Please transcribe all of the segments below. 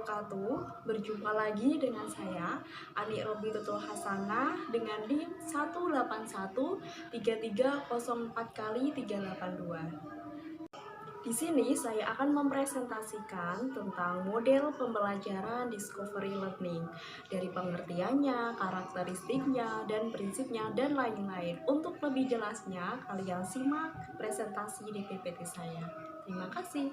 wabarakatuh. Berjumpa lagi dengan saya Ani Robi Tutul Hasanah dengan NIM 1813304 kali 382. Di sini saya akan mempresentasikan tentang model pembelajaran Discovery Learning dari pengertiannya, karakteristiknya, dan prinsipnya, dan lain-lain. Untuk lebih jelasnya, kalian simak presentasi di PPT saya. Terima kasih.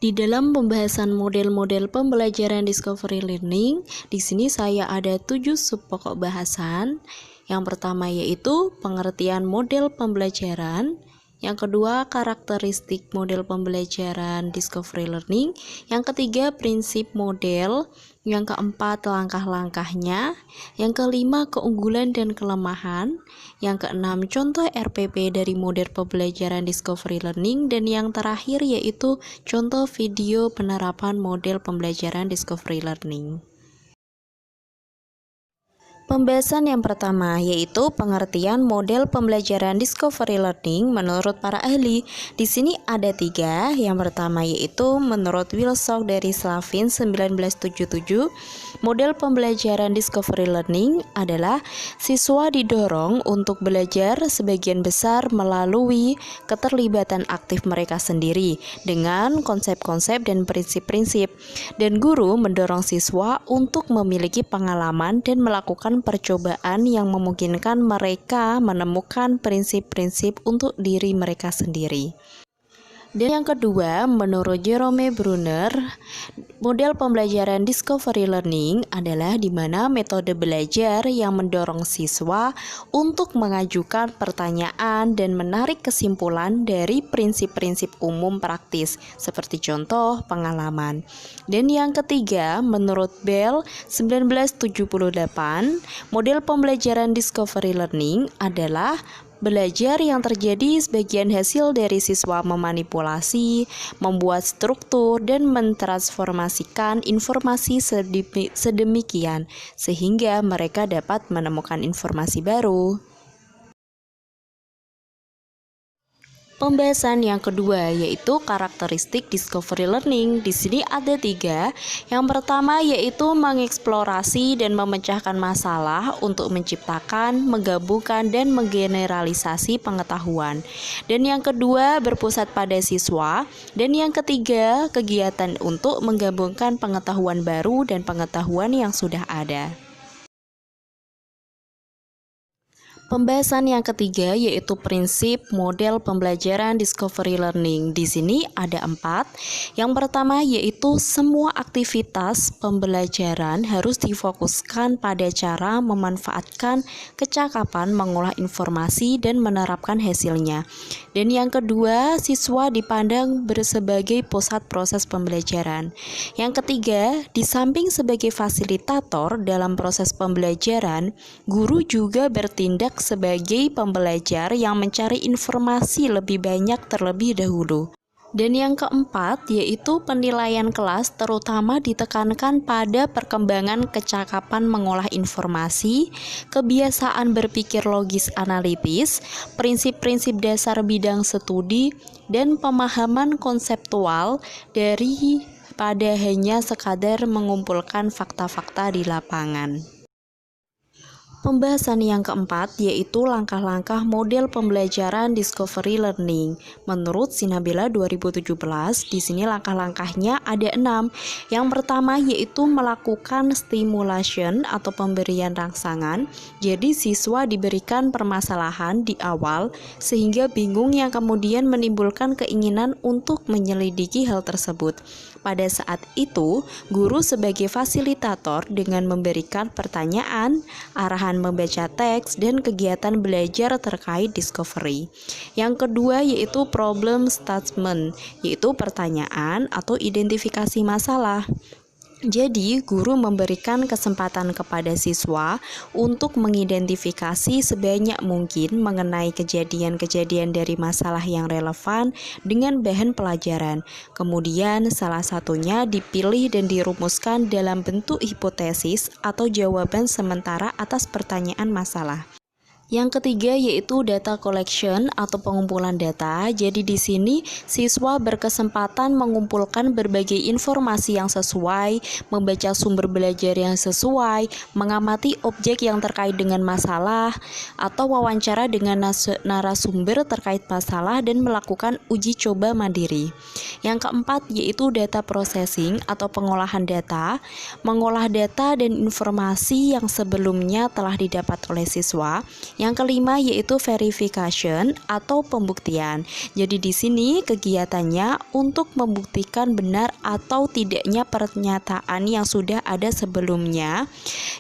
Di dalam pembahasan model-model pembelajaran Discovery Learning, di sini saya ada 7 sub pokok bahasan. Yang pertama yaitu pengertian model pembelajaran, yang kedua karakteristik model pembelajaran Discovery Learning, yang ketiga prinsip model, yang keempat langkah-langkahnya, yang kelima keunggulan dan kelemahan, yang keenam contoh RPP dari model pembelajaran Discovery Learning, dan yang terakhir yaitu contoh video penerapan model pembelajaran Discovery Learning. Pembahasan yang pertama yaitu pengertian model pembelajaran Discovery Learning menurut para ahli. Di sini ada 3. Yang pertama yaitu menurut Wilczek dari Slavin 1977, model pembelajaran Discovery Learning adalah siswa didorong untuk belajar sebagian besar melalui keterlibatan aktif mereka sendiri dengan konsep-konsep dan prinsip-prinsip, dan guru mendorong siswa untuk memiliki pengalaman dan melakukan percobaan yang memungkinkan mereka menemukan prinsip-prinsip untuk diri mereka sendiri. Dan yang kedua, menurut Jerome Bruner, model pembelajaran Discovery Learning adalah di mana metode belajar yang mendorong siswa untuk mengajukan pertanyaan dan menarik kesimpulan dari prinsip-prinsip umum praktis, seperti contoh pengalaman. Dan yang ketiga, menurut Bell 1978, model pembelajaran Discovery Learning adalah belajar yang terjadi sebagian hasil dari siswa memanipulasi, membuat struktur, dan mentransformasikan informasi sedemikian sehingga mereka dapat menemukan informasi baru. Pembahasan yang kedua yaitu karakteristik Discovery Learning. Di sini ada 3. Yang pertama yaitu mengeksplorasi dan memecahkan masalah untuk menciptakan, menggabungkan, dan menggeneralisasi pengetahuan. Dan yang kedua berpusat pada siswa. Dan yang ketiga kegiatan untuk menggabungkan pengetahuan baru dan pengetahuan yang sudah ada. Pembahasan yang ketiga yaitu prinsip model pembelajaran Discovery Learning. Di sini ada 4. Yang pertama yaitu semua aktivitas pembelajaran harus difokuskan pada cara memanfaatkan kecakapan mengolah informasi dan menerapkan hasilnya. Dan yang kedua, siswa dipandang sebagai pusat proses pembelajaran. Yang ketiga, di samping sebagai fasilitator dalam proses pembelajaran, guru juga bertindak sebagai pembelajar yang mencari informasi lebih banyak terlebih dahulu. Dan yang keempat yaitu penilaian kelas terutama ditekankan pada perkembangan kecakapan mengolah informasi, kebiasaan berpikir logis analitis, prinsip-prinsip dasar bidang studi, dan pemahaman konseptual daripada hanya sekadar mengumpulkan fakta-fakta di lapangan. Pembahasan yang keempat yaitu langkah-langkah model pembelajaran Discovery Learning. Menurut Sinabela 2017, di sini langkah-langkahnya ada 6. Yang pertama yaitu melakukan stimulation atau pemberian rangsangan. Jadi siswa diberikan permasalahan di awal sehingga bingung yang kemudian menimbulkan keinginan untuk menyelidiki hal tersebut. Pada saat itu, guru sebagai fasilitator dengan memberikan pertanyaan, arahan membaca teks, dan kegiatan belajar terkait discovery. Yang kedua yaitu problem statement, yaitu pertanyaan atau identifikasi masalah. Jadi, guru memberikan kesempatan kepada siswa untuk mengidentifikasi sebanyak mungkin mengenai kejadian-kejadian dari masalah yang relevan dengan bahan pelajaran. Kemudian, salah satunya dipilih dan dirumuskan dalam bentuk hipotesis atau jawaban sementara atas pertanyaan masalah. Yang ketiga yaitu data collection atau pengumpulan data. Jadi di sini siswa berkesempatan mengumpulkan berbagai informasi yang sesuai, membaca sumber belajar yang sesuai, mengamati objek yang terkait dengan masalah, atau wawancara dengan narasumber terkait masalah dan melakukan uji coba mandiri. Yang keempat yaitu data processing atau pengolahan data, mengolah data dan informasi yang sebelumnya telah didapat oleh siswa. Yang kelima yaitu verification atau pembuktian. Jadi di sini kegiatannya untuk membuktikan benar atau tidaknya pernyataan yang sudah ada sebelumnya,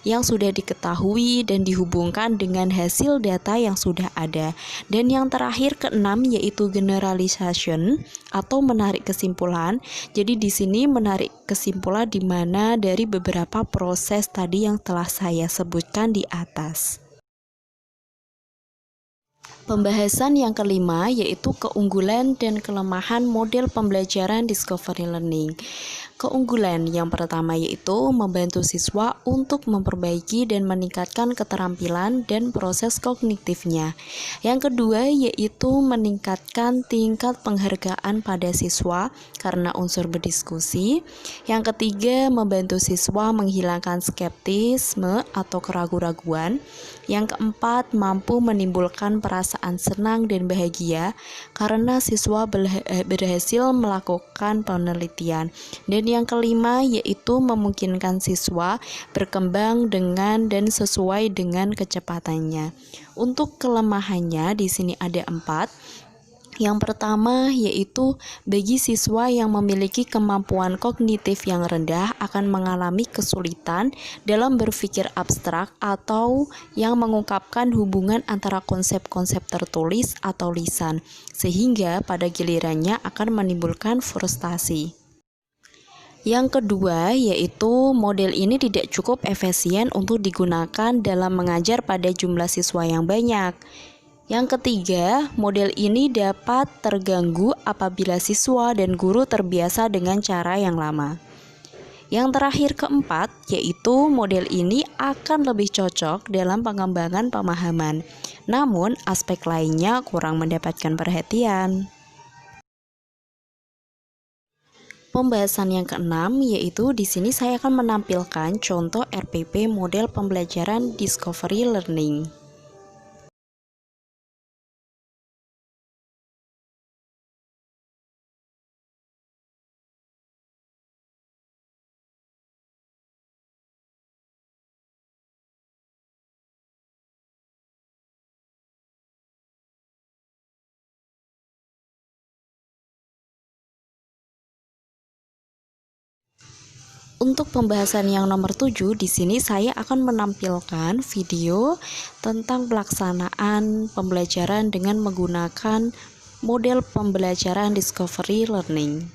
yang sudah diketahui dan dihubungkan dengan hasil data yang sudah ada. Dan yang terakhir keenam yaitu generalization atau menarik kesimpulan. Jadi di sini menarik kesimpulan di mana dari beberapa proses tadi yang telah saya sebutkan di atas. Pembahasan yang kelima yaitu keunggulan dan kelemahan model pembelajaran discovery learning. Keunggulan yang pertama yaitu membantu siswa untuk memperbaiki dan meningkatkan keterampilan dan proses kognitifnya. Yang kedua yaitu meningkatkan tingkat penghargaan pada siswa karena unsur berdiskusi. Yang ketiga membantu siswa menghilangkan skeptisme atau keraguan-raguan. Yang keempat mampu menimbulkan perasaan senang dan bahagia karena siswa berhasil melakukan penelitian. Dan yang kelima yaitu memungkinkan siswa berkembang dengan dan sesuai dengan kecepatannya. Untuk kelemahannya di sini ada 4. Yang pertama yaitu bagi siswa yang memiliki kemampuan kognitif yang rendah akan mengalami kesulitan dalam berpikir abstrak atau yang mengungkapkan hubungan antara konsep-konsep tertulis atau lisan, sehingga pada gilirannya akan menimbulkan frustasi. Yang kedua yaitu model ini tidak cukup efisien untuk digunakan dalam mengajar pada jumlah siswa yang banyak. Yang ketiga, model ini dapat terganggu apabila siswa dan guru terbiasa dengan cara yang lama. Yang terakhir keempat, yaitu model ini akan lebih cocok dalam pengembangan pemahaman. Namun, aspek lainnya kurang mendapatkan perhatian. Pembahasan yang keenam yaitu di sini saya akan menampilkan contoh RPP model pembelajaran discovery learning. Untuk pembahasan yang nomor 7, di sini saya akan menampilkan video tentang pelaksanaan pembelajaran dengan menggunakan model pembelajaran discovery learning.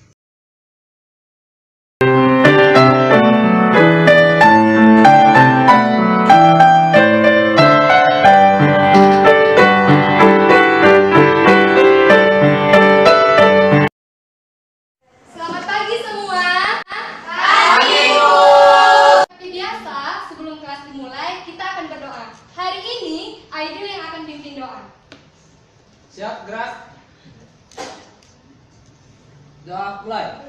Siap, gerak. Udah mulai.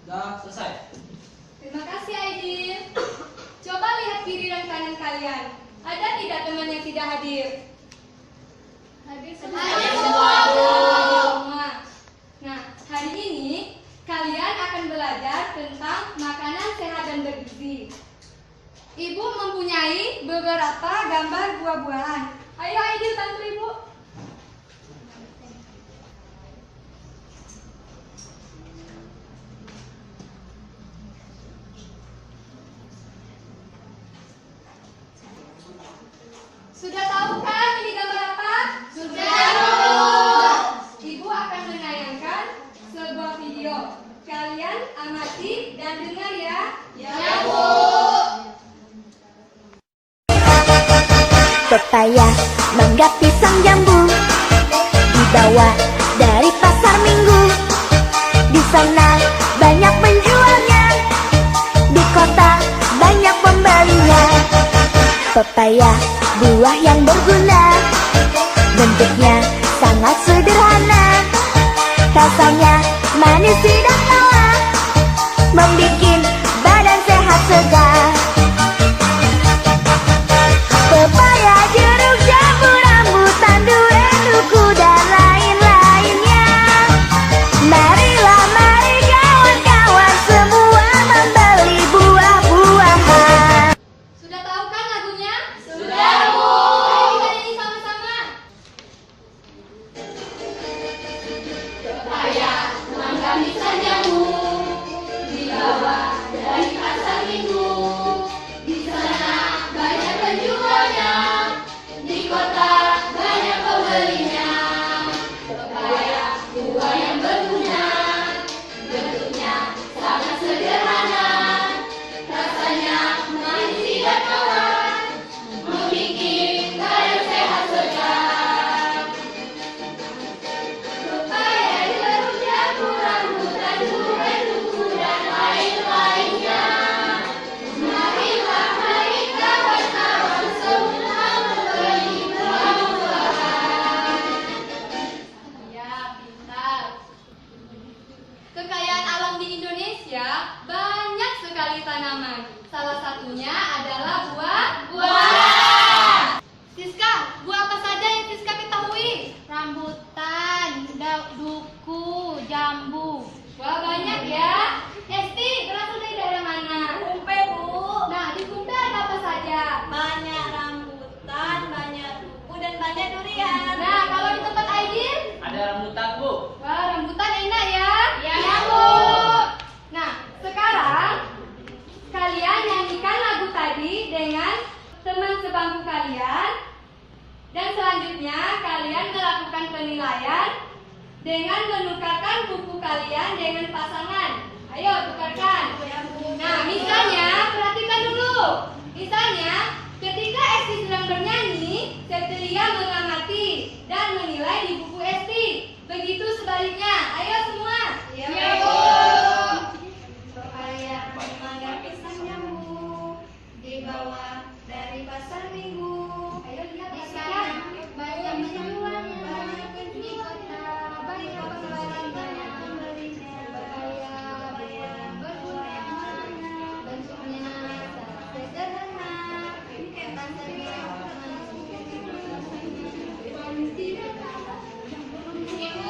Udah selesai. Terima kasih Aidil. Coba lihat kiri dan kanan kalian. Ada tidak teman yang tidak hadir? Hadir semua. Hadir semua. Nah, hari ini kalian akan belajar tentang makanan sehat dan bergizi. Ibu mempunyai beberapa gambar buah-buahan. Ayo Aidil, bantu Ibu. Sudah tahu kan ini gambar apa? Sudah tahu. Ibu akan menayangkan sebuah video. Kalian amati dan dengar ya. Ya, Bu. Pepaya, mangga, pisang, jambu dibawa dari pasar minggu. Di sana banyak penjualnya, di kota banyak pembelinya. Pepaya, buah yang berguna. Bentuknya sangat sederhana, rasanya manis tidak tawar, membikin badan sehat segar. Pepaya, jeruk, jambu, rambutan, durian, duku, dan lain-lainnya. Marilah, mari kawan-kawan semua membeli buah-buahan. Sudah tahu kan lagunya? Sudah, Bu. Ayo kita nyanyi sama-sama. Pepaya, mangga, pisang, jambu, dibawa dari pasar minggu. Di sana banyak penjualnya, di kota banyak pembelinya. Pepaya, buah yang berguna, bentuknya sangat sederhana, rasanya manis tidak tawar, membikin badan sehat segar. Pepaya, jeruk, jambu, rambutan, durian, duku, dan lain-lainnya. Marilah, mari kawan-kawan semua membeli buah-buahan. Ya, pintar. Kekayaan alam di Indonesia banyak sekali tanaman. Salah satunya adalah buah-buahan. Siska, buah apa saja yang Siska ketahui? Rambutan, duku, jambu. Wah, banyak ya. Esti, berasal dari daerah mana? Kumpe, Bu. Nah, di Kumpe ada apa saja? Banyak rambutan, banyak duku, dan banyak durian. Nah, kalau di tempat Aidil? Ada rambutan, Bu. Wah, rambutan enak ya? Iya, Bu. Nah, sekarang kalian nyanyikan lagu tadi dengan teman sebangku kalian. Dan selanjutnya kalian melakukan penilaian dengan menukarkan buku kalian dengan pasangan. Ayo, tukarkan. Nah, misalnya, perhatikan dulu. Misalnya, ketika Esti sedang bernyanyi, Septilia mengamati dan menilai di buku Esti. Begitu sebaliknya. Ayo semua. Iya, Bu. Pepaya, mangga, pisang, jambu, dibawa dari pasar minggu. Ayo lihat di sana banyak penjualnya, di kota banyak pembelinya. Pepaya, buah berguna, bentuknya sederhana, rasanya manis tidak tawar. Ibu,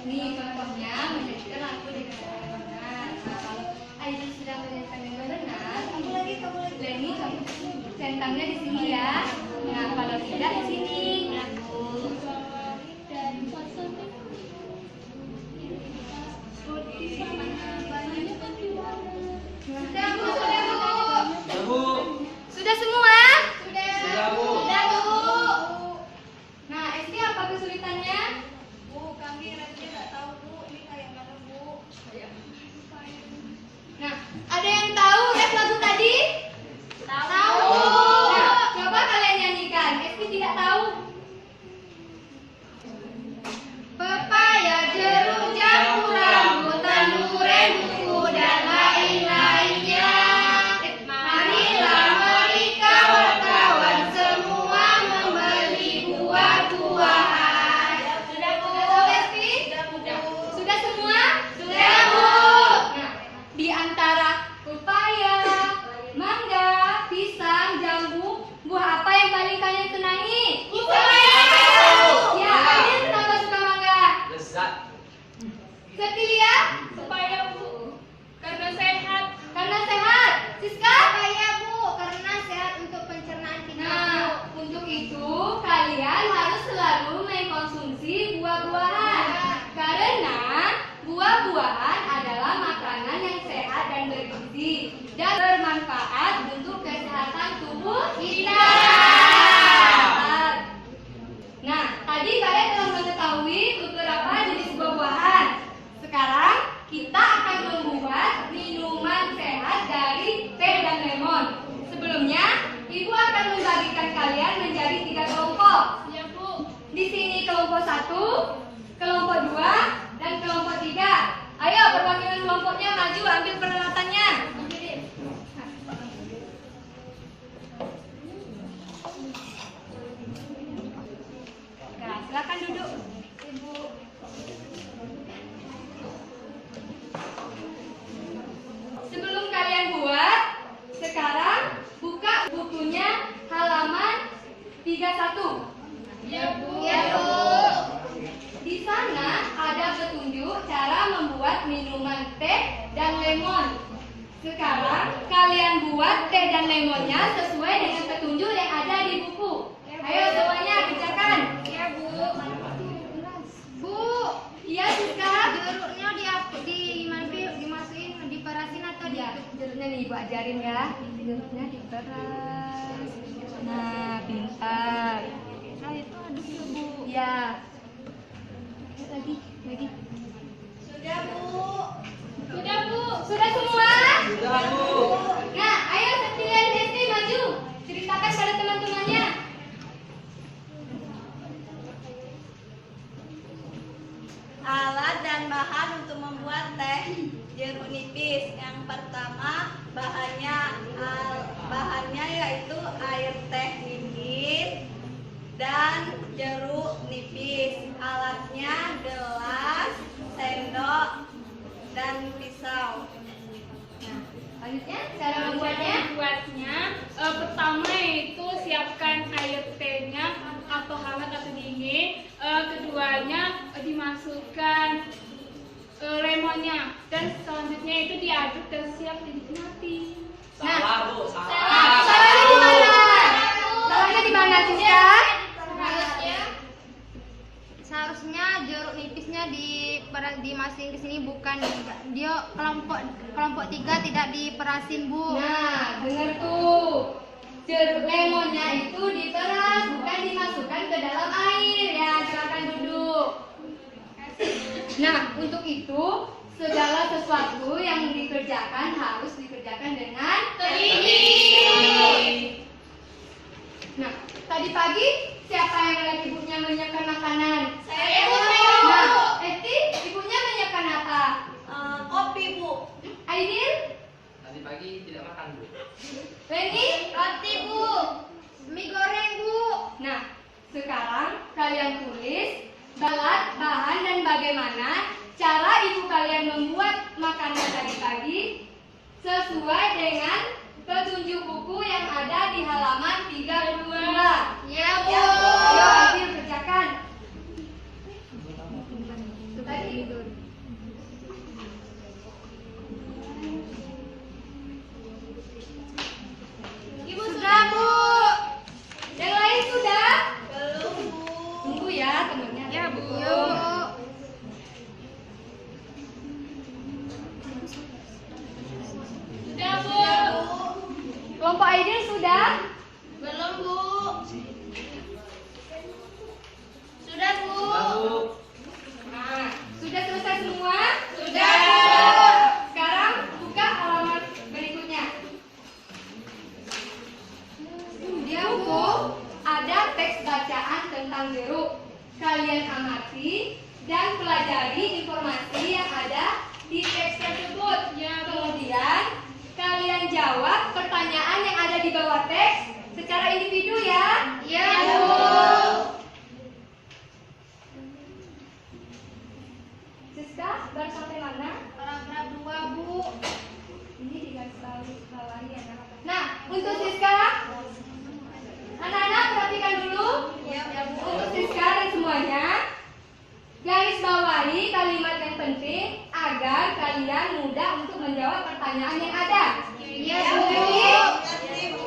ini contohnya menyanyikan lagu dengan cara yang benar. Nah, kalau Aidil sudah menyanyikan dengan benar, kamu lagi. Leni, kamu centangnya di sini ya. Nah, kalau tidak di sini. Sudah, Bu. Sudah, Bu. Sudah semua? Sudah, Bu. Sudah, Bu. Nah, Esti apa kesulitannya? Bu, kami rasanya nggak tahu, Bu. Ini kayak mana, Bu? Nah, ada yang tahu ref lagu tadi? Tahu. Nah, coba kalian nyanyikan. Esti tidak tahu. Pepaya, jeruk, jambu, rambutan, durian, duku, dan lain-lainnya. Marilah, mari kawan-kawan semua membeli buah-buahan. Sudah, Bu. Esti? Sudah semua? Sudah, Bu. Nah, di antara pepaya, mangga, pisang, jambu, buah apa yang paling kalian senangi? Ya, Aidil kenapa suka mangga? Lezat. Cecilia? Supaya, Bu. Karena sehat. Karena sehat. Siska? Supaya, Bu. Karena sehat untuk pencernaan kita. Nah, untuk itu kalian harus selalu mengkonsumsi buah-buahan. Karena buah-buahan adalah makanan yang sehat dan bergizi dan bermanfaat untuk kesehatan tubuh kita. Nah, tadi kalian telah mengetahui beberapa jenis buah-buahan. Sekarang kita akan membuat minuman sehat dari teh dan lemon. Sebelumnya, Ibu akan membagikan kalian menjadi 3 kelompok. Ya, Bu. Di sini kelompok 1, kelompok 2, dan kelompok 3. Ayo, perwakilan kelompoknya maju ambil peralatannya. Nah, silakan duduk. Ibu. Sebelum kalian buat, sekarang buka bukunya halaman 31. Ya, Bu. Di sana ada petunjuk cara membuat minuman teh dan lemon. Sekarang kalian buat teh dan lemonnya sesuai dengan petunjuk yang ada di buku. Ayo semuanya kerjakan. Ya, Bu. Bu, Iya, Siska. jeruknya dimasukin, diperasin atau Ya, jeruknya nih Ibu ajarin ya. Jeruknya diperas. Nah, pintar. Nah, itu aduk ya, Bu. Ya. Lagi. Sudah, Bu. Sudah, Bu. Sudah semua? Sudah, Bu. Nah, ayo pilihan Desti maju. Ceritakan pada teman-temannya. Alat dan bahan untuk membuat teh jeruk nipis. Yang pertama bahannya yaitu air teh nipis dan jeruk nipis. Alatnya gelas, sendok, dan pisau. Selanjutnya, cara membuatnya. Pertama itu siapkan air tehnya atau hangat atau dingin. Keduanya dimasukkan lemonnya dan selanjutnya itu diaduk dan siap dinikmati. Salah, Bu. Salahnya Salah. di mana? Salahnya di mana, Siska? Seharusnya jeruk nipisnya dimasukin ke sini, bukan dia kelompok 3 tidak diperasin, Bu. Nah, dengar tuh. Jeruk lemonnya itu diperas, bukan dimasukkan ke dalam air. Ya, silakan duduk. Nah, untuk itu segala sesuatu yang dikerjakan harus dikerjakan dengan teliti. Nah, tadi pagi siapa yang lihat ibunya menyiapkan makanan? Saya, Bu. Nah, Esti, ibunya menyiapkan apa? Kopi, Bu. Aidil? Tadi pagi tidak makan, Bu. Leni? Roti, Bu. Mie goreng, Bu. Nah, sekarang kalian tulis alat, bahan, dan bagaimana cara ibu kalian membuat makanan tadi pagi sesuai dengan petunjuk buku yang ada di halaman 32. Ya, Bu. Ayo, Aidil kerjakan. Tadi. Ibu sudah, Bu. Yang lain sudah? Belum, Bu. Tunggu ya temennya. Ya, Bu. Sudah, Bu. Kelompok Aidil sudah? Belum, Bu. Sudah, Bu. Sudah, Bu. Nah, sudah selesai semua? Sudah. Sekarang buka halaman berikutnya. Di buku ada teks bacaan tentang jeruk. Kalian amati dan pelajari informasi yang ada di teks tersebut. Kemudian kalian jawab pertanyaan yang ada di bawah teks secara individu ya. Ya, Bu. Siska, baru sampai mana? Paragraf 2, Bu. Ini digaris bawahi ya. Nah, untuk Siska, anak-anak perhatikan dulu. Ya, Bu. Untuk Siska dan semuanya, garis bawahi kalimat yang penting agar kalian mudah untuk menjawab pertanyaan yang ada. Ya, Bu. Ngerti, Bu.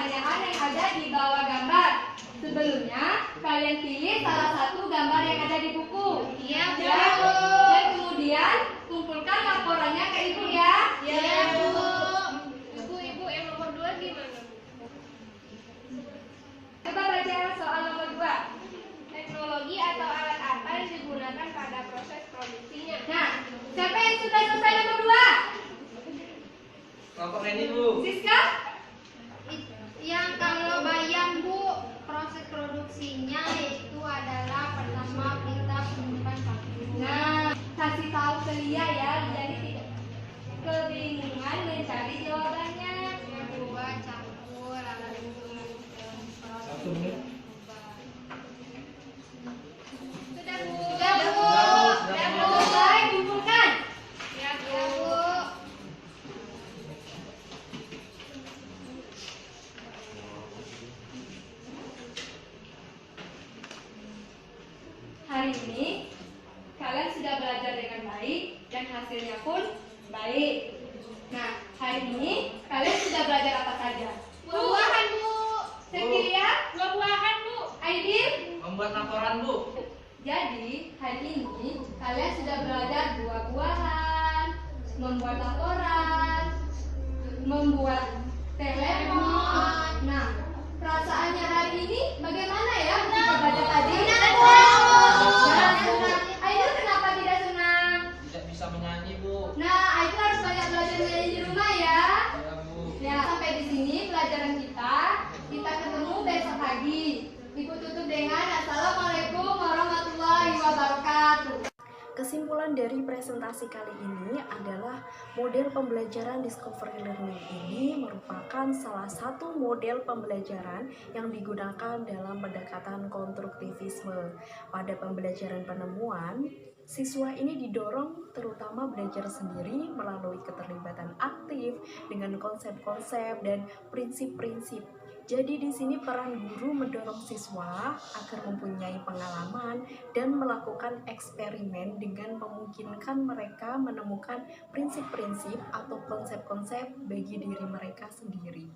pertanyaan yang ada di bawah gambar. Sebelumnya, kalian pilih salah satu gambar yang ada di buku. Iya, Bu. Ya, dan kemudian kumpulkan laporannya ke Ibu ya. Iya, Bu. Ibu, yang nomor 2 gimana? Coba baca soal nomor 2. Teknologi atau alat apa yang digunakan pada proses produksinya? Nah, siapa yang sudah selesai nomor 2? Kelompok ini, Bu. Siska? Yang kalau bayam, Bu, proses produksinya itu adalah pertama kita penumpukan batu. Nah, kasih tahu ke Lia ya, jadi tidak kebingungan mencari jawabannya. Yang kedua campur alat untuk proses. Sudah Bu. Sudah, Bu. Sudah Bu. Selesai, kumpulkan. Ya, Bu. Hari ini kalian sudah belajar dengan baik dan hasilnya pun baik. Nah, hari ini kalian sudah belajar apa saja? Buah-buahan, Bu. Cecilia, Buah-buahan, Bu. Aidil. Membuat laporan, Bu. Jadi, hari ini kalian sudah belajar buah-buahan, membuat laporan, membuat telepon. Nah, perasaannya hari ini bagaimana ya? Kita belajar tadi. Nah, senang. Aidil kenapa tidak senang? Tidak bisa menyanyi, Bu. Nah, Aidil harus banyak belajar menyanyi di rumah ya. Ya, Bu. Ya, sampai di sini pelajaran kita. Kita ketemu besok pagi. Ibu tutup dengan Assalamualaikum warahmatullahi wabarakatuh. Kesimpulan dari presentasi kali ini adalah model pembelajaran Discovery Learning ini merupakan salah satu model pembelajaran yang digunakan dalam pendekatan konstruktivisme. Pada pembelajaran penemuan, siswa ini didorong terutama belajar sendiri melalui keterlibatan aktif dengan konsep-konsep dan prinsip-prinsip. Jadi di sini peran guru mendorong siswa agar mempunyai pengalaman dan melakukan eksperimen dengan memungkinkan mereka menemukan prinsip-prinsip atau konsep-konsep bagi diri mereka sendiri.